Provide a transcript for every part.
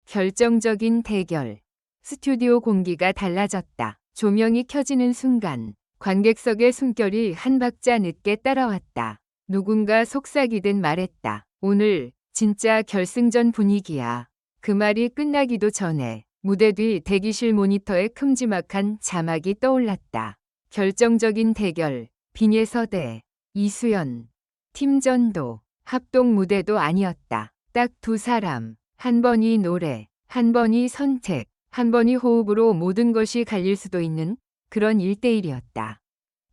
결정적인 대결. 스튜디오 공기가 달라졌다. 조명이 켜지는 순간 관객석의 숨결이 한 박자 늦게 따라왔다. 누군가 속삭이듯 말했다. 오늘 진짜 결승전 분위기야. 그 말이 끝나기도 전에 무대 뒤 대기실 모니터에 큼지막한 자막이 떠올랐다. 결정적인 대결. 빈예서 대 이수연. 팀전도 합동 무대도 아니었다. 딱 두 사람. 한 번이 노래, 한 번이 선택, 한 번이 호흡으로 모든 것이 갈릴 수도 있는 그런 1대1이었다.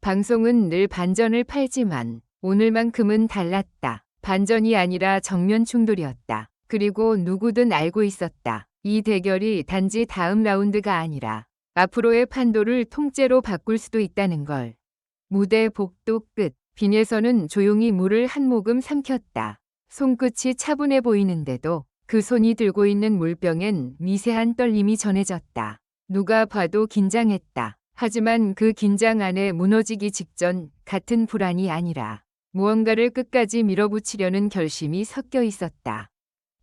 방송은 늘 반전을 팔지만 오늘만큼은 달랐다. 반전이 아니라 정면 충돌이었다. 그리고 누구든 알고 있었다. 이 대결이 단지 다음 라운드가 아니라 앞으로의 판도를 통째로 바꿀 수도 있다는 걸. 무대 복도 끝. 빈에서는 조용히 물을 한 모금 삼켰다. 손끝이 차분해 보이는데도 그 손이 들고 있는 물병엔 미세한 떨림이 전해졌다. 누가 봐도 긴장했다. 하지만 그 긴장 안에 무너지기 직전 같은 불안이 아니라 무언가를 끝까지 밀어붙이려는 결심이 섞여 있었다.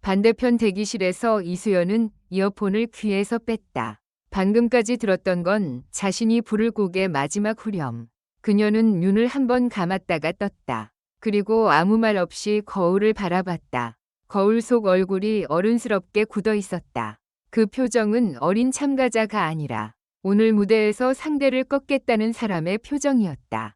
반대편 대기실에서 이수연은 이어폰을 귀에서 뺐다. 방금까지 들었던 건 자신이 부를 곡의 마지막 후렴. 그녀는 눈을 한번 감았다가 떴다. 그리고 아무 말 없이 거울을 바라봤다. 거울 속 얼굴이 어른스럽게 굳어 있었다. 그 표정은 어린 참가자가 아니라 오늘 무대에서 상대를 꺾겠다는 사람의 표정이었다.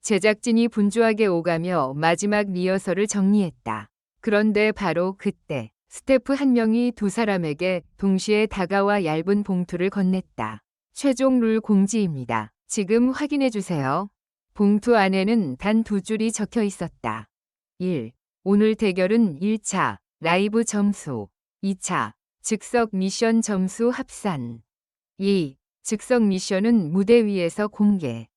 제작진이 분주하게 오가며 마지막 리허설을 정리했다. 그런데 바로 그때 스태프 한 명이 두 사람에게 동시에 다가와 얇은 봉투를 건넸다. 최종 룰 공지입니다. 지금 확인해 주세요. 봉투 안에는 단 두 줄이 적혀 있었다. 1. 오늘 대결은 1차 라이브 점수, 2차 즉석 미션 점수 합산. 2. 즉석 미션은 무대 위에서 공개.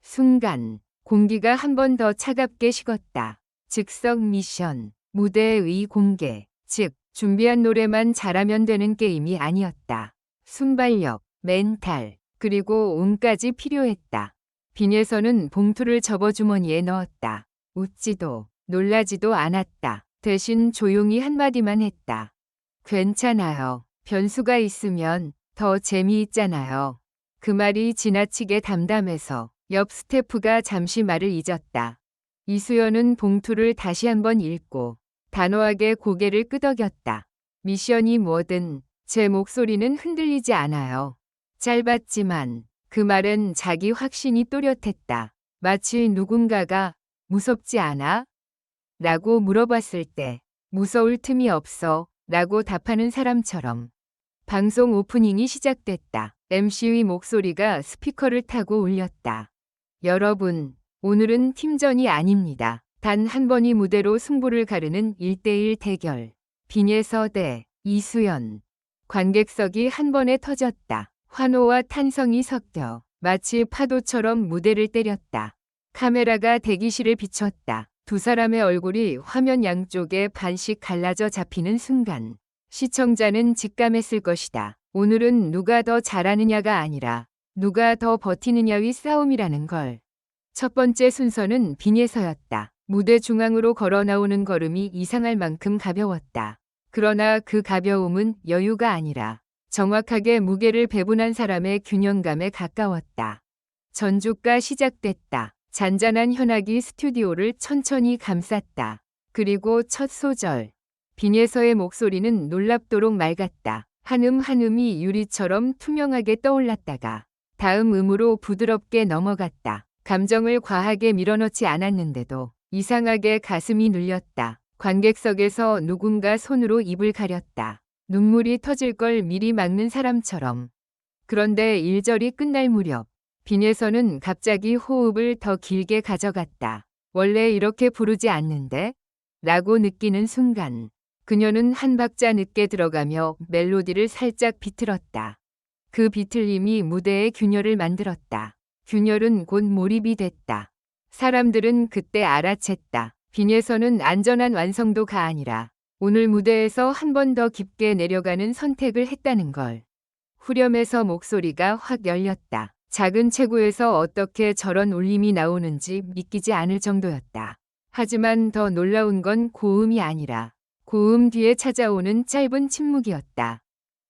순간 공기가 한 번 더 차갑게 식었다. 즉석 미션, 무대의 공개, 즉 준비한 노래만 잘하면 되는 게임이 아니었다. 순발력, 멘탈, 그리고 운까지 필요했다. 빈에서는 봉투를 접어주머니에 넣었다. 웃지도 놀라지도 않았다. 대신 조용히 한마디만 했다. 괜찮아요. 변수가 있으면 더 재미있잖아요. 그 말이 지나치게 담담해서 옆 스태프가 잠시 말을 잊었다. 이수연은 봉투를 다시 한번 읽고 단호하게 고개를 끄덕였다. 미션이 뭐든 제 목소리는 흔들리지 않아요. 짧았지만 그 말은 자기 확신이 또렷했다. 마치 누군가가 무섭지 않아? 라고 물어봤을 때 무서울 틈이 없어 라고 답하는 사람처럼. 방송 오프닝이 시작됐다. MC의 목소리가 스피커를 타고 울렸다. 여러분, 오늘은 팀전이 아닙니다. 단 한 번이 무대로 승부를 가르는 1대1 대결. 빈예서 대 이수연. 관객석이 한 번에 터졌다. 환호와 탄성이 섞여 마치 파도처럼 무대를 때렸다. 카메라가 대기실을 비췄다. 두 사람의 얼굴이 화면 양쪽에 반씩 갈라져 잡히는 순간 시청자는 직감했을 것이다. 오늘은 누가 더 잘하느냐가 아니라 누가 더 버티느냐의 싸움이라는 걸. 첫 번째 순서는 빈예서였다. 무대 중앙으로 걸어 나오는 걸음이 이상할 만큼 가벼웠다. 그러나 그 가벼움은 여유가 아니라 정확하게 무게를 배분한 사람의 균형감에 가까웠다. 전주가 시작됐다. 잔잔한 현악이 스튜디오를 천천히 감쌌다. 그리고 첫 소절. 빈예서의 목소리는 놀랍도록 맑았다. 한음 한음이 유리처럼 투명하게 떠올랐다가 다음 음으로 부드럽게 넘어갔다. 감정을 과하게 밀어넣지 않았는데도 이상하게 가슴이 눌렸다. 관객석에서 누군가 손으로 입을 가렸다. 눈물이 터질 걸 미리 막는 사람처럼. 그런데 1절이 끝날 무렵 빈에서는 갑자기 호흡을 더 길게 가져갔다. 원래 이렇게 부르지 않는데? 라고 느끼는 순간 그녀는 한 박자 늦게 들어가며 멜로디를 살짝 비틀었다. 그 비틀림이 무대의 균열을 만들었다. 균열은 곧 몰입이 됐다. 사람들은 그때 알아챘다. 빈에서는 안전한 완성도가 아니라 오늘 무대에서 한 번 더 깊게 내려가는 선택을 했다는 걸. 후렴에서 목소리가 확 열렸다. 작은 체구에서 어떻게 저런 울림이 나오는지 믿기지 않을 정도였다. 하지만 더 놀라운 건 고음이 아니라 고음 뒤에 찾아오는 짧은 침묵이었다.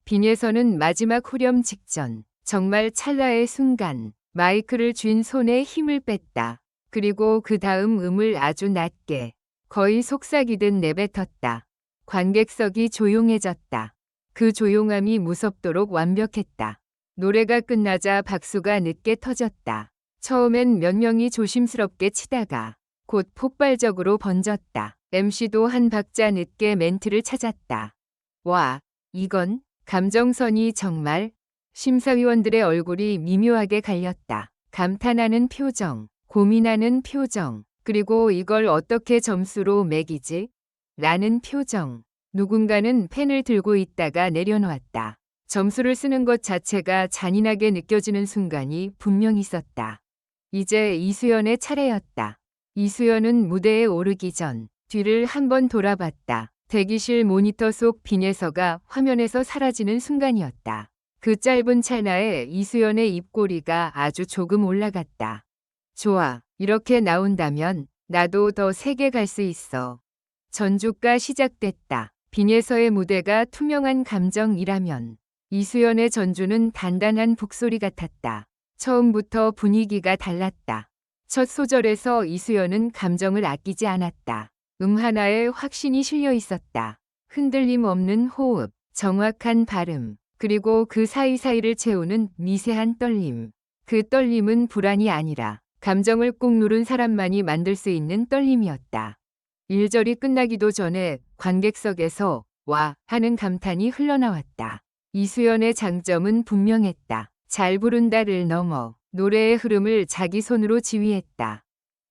빈예서는 마지막 후렴 직전, 정말 찰나의 순간, 마이크를 쥔 손에 힘을 뺐다. 그리고 그 다음 음을 아주 낮게, 거의 속삭이듯 내뱉었다. 관객석이 조용해졌다. 그 조용함이 무섭도록 완벽했다. 노래가 끝나자 박수가 늦게 터졌다. 처음엔 몇 명이 조심스럽게 치다가 곧 폭발적으로 번졌다. MC도 한 박자 늦게 멘트를 찾았다. 와, 이건 감정선이 정말. 심사위원들의 얼굴이 미묘하게 갈렸다. 감탄하는 표정, 고민하는 표정, 그리고 이걸 어떻게 점수로 매기지? 라는 표정. 누군가는 펜을 들고 있다가 내려놓았다. 점수를 쓰는 것 자체가 잔인하게 느껴지는 순간이 분명 있었다. 이제 이수연의 차례였다. 이수연은 무대에 오르기 전 뒤를 한번 돌아봤다. 대기실 모니터 속 빈예서가 화면에서 사라지는 순간이었다. 그 짧은 찰나에 이수연의 입꼬리가 아주 조금 올라갔다. 좋아, 이렇게 나온다면 나도 더 세게 갈 수 있어. 전주가 시작됐다. 빈예서의 무대가 투명한 감정이라면 이수연의 전주는 단단한 북소리 같았다. 처음부터 분위기가 달랐다. 첫 소절에서 이수연은 감정을 아끼지 않았다. 하나에 확신이 실려 있었다. 흔들림 없는 호흡, 정확한 발음, 그리고 그 사이사이를 채우는 미세한 떨림. 그 떨림은 불안이 아니라 감정을 꾹 누른 사람만이 만들 수 있는 떨림이었다. 1절이 끝나기도 전에 관객석에서 와 하는 감탄이 흘러나왔다. 이수연의 장점은 분명했다. 잘 부른다를 넘어 노래의 흐름을 자기 손으로 지휘했다.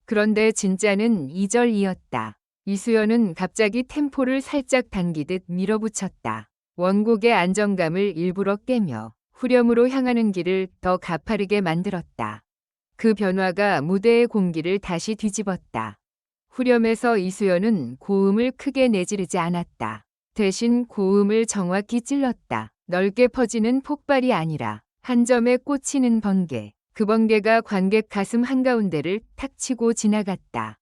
그런데 진짜는 2절이었다. 이수연은 갑자기 템포를 살짝 당기듯 밀어붙였다. 원곡의 안정감을 일부러 깨며 후렴으로 향하는 길을 더 가파르게 만들었다. 그 변화가 무대의 공기를 다시 뒤집었다. 후렴에서 이수연은 고음을 크게 내지르지 않았다. 대신 고음을 정확히 찔렀다. 넓게 퍼지는 폭발이 아니라 한 점에 꽂히는 번개. 그 번개가 관객 가슴 한가운데를 탁 치고 지나갔다.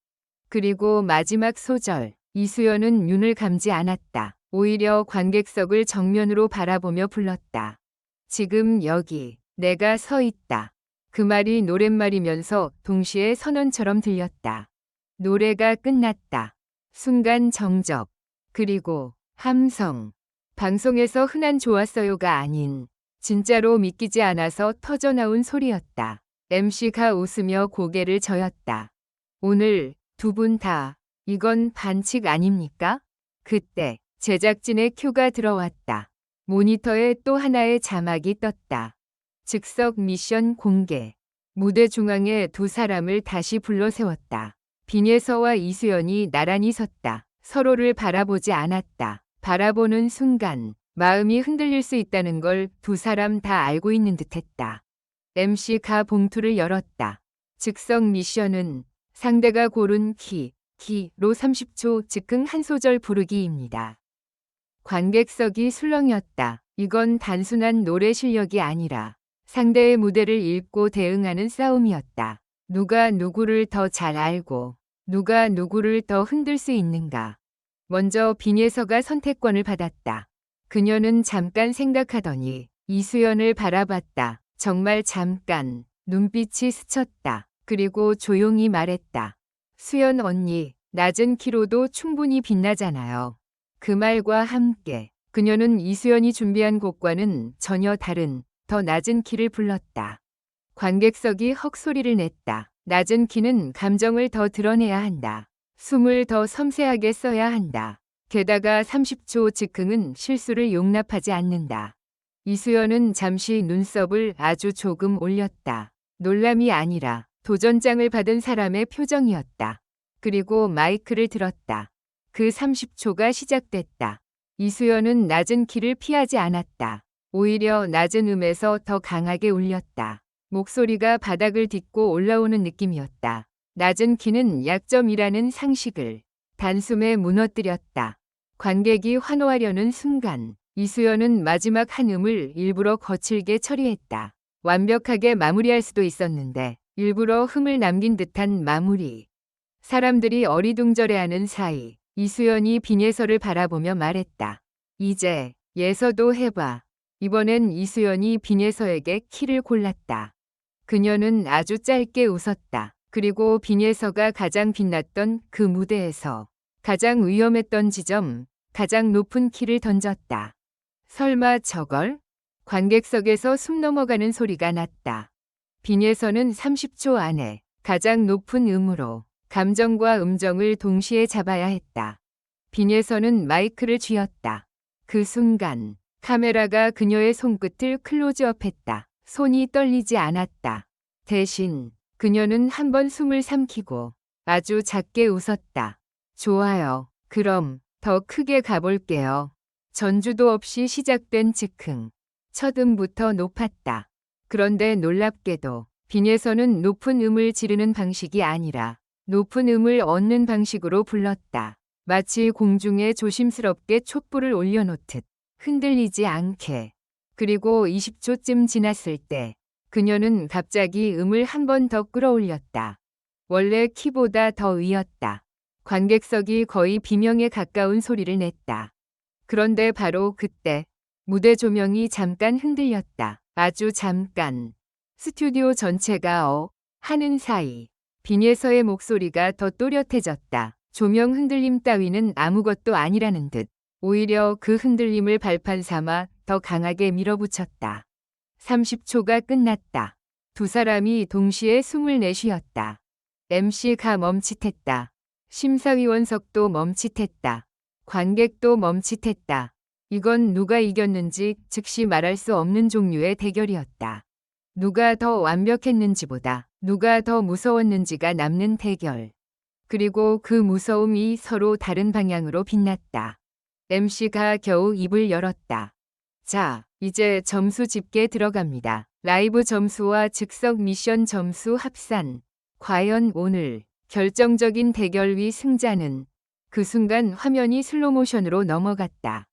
그리고 마지막 소절, 이수연은 눈을 감지 않았다. 오히려 관객석을 정면으로 바라보며 불렀다. 지금 여기 내가 서 있다. 그 말이 노랫말이면서 동시에 선언처럼 들렸다. 노래가 끝났다. 순간 정적, 그리고 함성. 방송에서 흔한 좋았어요가 아닌 진짜로 믿기지 않아서 터져나온 소리였다. MC가 웃으며 고개를 저었다. 오늘 두 분 다 이건 반칙 아닙니까? 그때 제작진의 큐가 들어왔다. 모니터에 또 하나의 자막이 떴다. 즉석 미션 공개. 무대 중앙에 두 사람을 다시 불러세웠다. 빈예서와 이수연이 나란히 섰다. 서로를 바라보지 않았다. 바라보는 순간 마음이 흔들릴 수 있다는 걸 두 사람 다 알고 있는 듯했다. MC가 봉투를 열었다. 즉석 미션은 상대가 고른 키로 30초 즉흥 한 소절 부르기입니다. 관객석이 술렁였다. 이건 단순한 노래 실력이 아니라 상대의 무대를 읽고 대응하는 싸움이었다. 누가 누구를 더 잘 알고 누가 누구를 더 흔들 수 있는가. 먼저 빈예서가 선택권을 받았다. 그녀는 잠깐 생각하더니 이수연을 바라봤다. 정말 잠깐. 눈빛이 스쳤다. 그리고 조용히 말했다. 수연 언니, 낮은 키로도 충분히 빛나잖아요. 그 말과 함께 그녀는 이수연이 준비한 곡과는 전혀 다른 더 낮은 키를 불렀다. 관객석이 헉소리를 냈다. 낮은 키는 감정을 더 드러내야 한다. 숨을 더 섬세하게 써야 한다. 게다가 30초 즉흥은 실수를 용납하지 않는다. 이수연은 잠시 눈썹을 아주 조금 올렸다. 놀람이 아니라 도전장을 받은 사람의 표정이었다. 그리고 마이크를 들었다. 그 30초가 시작됐다. 이수연은 낮은 키를 피하지 않았다. 오히려 낮은 음에서 더 강하게 울렸다. 목소리가 바닥을 딛고 올라오는 느낌이었다. 낮은 키는 약점이라는 상식을 단숨에 무너뜨렸다. 관객이 환호하려는 순간 이수연은 마지막 한 음을 일부러 거칠게 처리했다. 완벽하게 마무리할 수도 있었는데 일부러 흠을 남긴 듯한 마무리. 사람들이 어리둥절해하는 사이 이수연이 빈예서를 바라보며 말했다. 이제 예서도 해봐. 이번엔 이수연이 빈예서에게 키를 골랐다. 그녀는 아주 짧게 웃었다. 그리고 빈예서가 가장 빛났던 그 무대에서 가장 위험했던 지점, 가장 높은 키를 던졌다. 설마 저걸? 관객석에서 숨 넘어가는 소리가 났다. 빈예서는 30초 안에 가장 높은 음으로 감정과 음정을 동시에 잡아야 했다. 빈예서는 마이크를 쥐었다. 그 순간 카메라가 그녀의 손끝을 클로즈업했다. 손이 떨리지 않았다. 대신 그녀는 한 번 숨을 삼키고 아주 작게 웃었다. 좋아요. 그럼 더 크게 가볼게요. 전주도 없이 시작된 즉흥. 첫 음부터 높았다. 그런데 놀랍게도 빈예서는 높은 음을 지르는 방식이 아니라 높은 음을 얻는 방식으로 불렀다. 마치 공중에 조심스럽게 촛불을 올려놓듯 흔들리지 않게. 그리고 20초쯤 지났을 때 그녀는 갑자기 음을 한 번 더 끌어올렸다. 원래 키보다 더 위였다. 관객석이 거의 비명에 가까운 소리를 냈다. 그런데 바로 그때 무대 조명이 잠깐 흔들렸다. 아주 잠깐. 스튜디오 전체가 하는 사이 빈예서의 목소리가 더 또렷해졌다. 조명 흔들림 따위는 아무것도 아니라는 듯 오히려 그 흔들림을 발판 삼아 더 강하게 밀어붙였다. 30초가 끝났다. 두 사람이 동시에 숨을 내쉬었다. MC가 멈칫했다. 심사위원석도 멈칫했다. 관객도 멈칫했다. 이건 누가 이겼는지 즉시 말할 수 없는 종류의 대결이었다. 누가 더 완벽했는지보다 누가 더 무서웠는지가 남는 대결. 그리고 그 무서움이 서로 다른 방향으로 빛났다. MC가 겨우 입을 열었다. 자, 이제 점수 집계 들어갑니다. 라이브 점수와 즉석 미션 점수 합산. 과연 오늘 결정적인 대결 위 승자는? 그 순간 화면이 슬로모션으로 넘어갔다.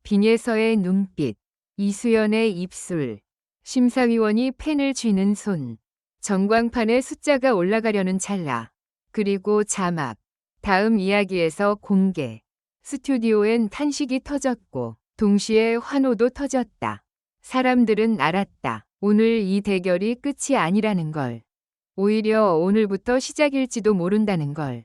빈예서의 눈빛, 이수연의 입술, 심사위원이 펜을 쥐는 손, 전광판에 숫자가 올라가려는 찰나, 그리고 자막, 다음 이야기에서 공개. 스튜디오엔 탄식이 터졌고 동시에 환호도 터졌다. 사람들은 알았다. 오늘 이 대결이 끝이 아니라는 걸. 오히려 오늘부터 시작일지도 모른다는 걸.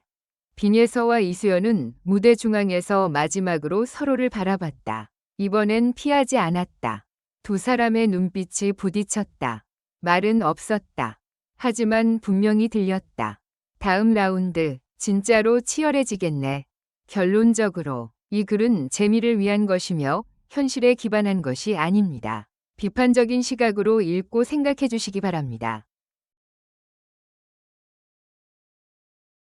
빈예서와 이수연은 무대 중앙에서 마지막으로 서로를 바라봤다. 이번엔 피하지 않았다. 두 사람의 눈빛이 부딪혔다. 말은 없었다. 하지만 분명히 들렸다. 다음 라운드 진짜로 치열해지겠네. 결론적으로 이 글은 재미를 위한 것이며 현실에 기반한 것이 아닙니다. 비판적인 시각으로 읽고 생각해 주시기 바랍니다.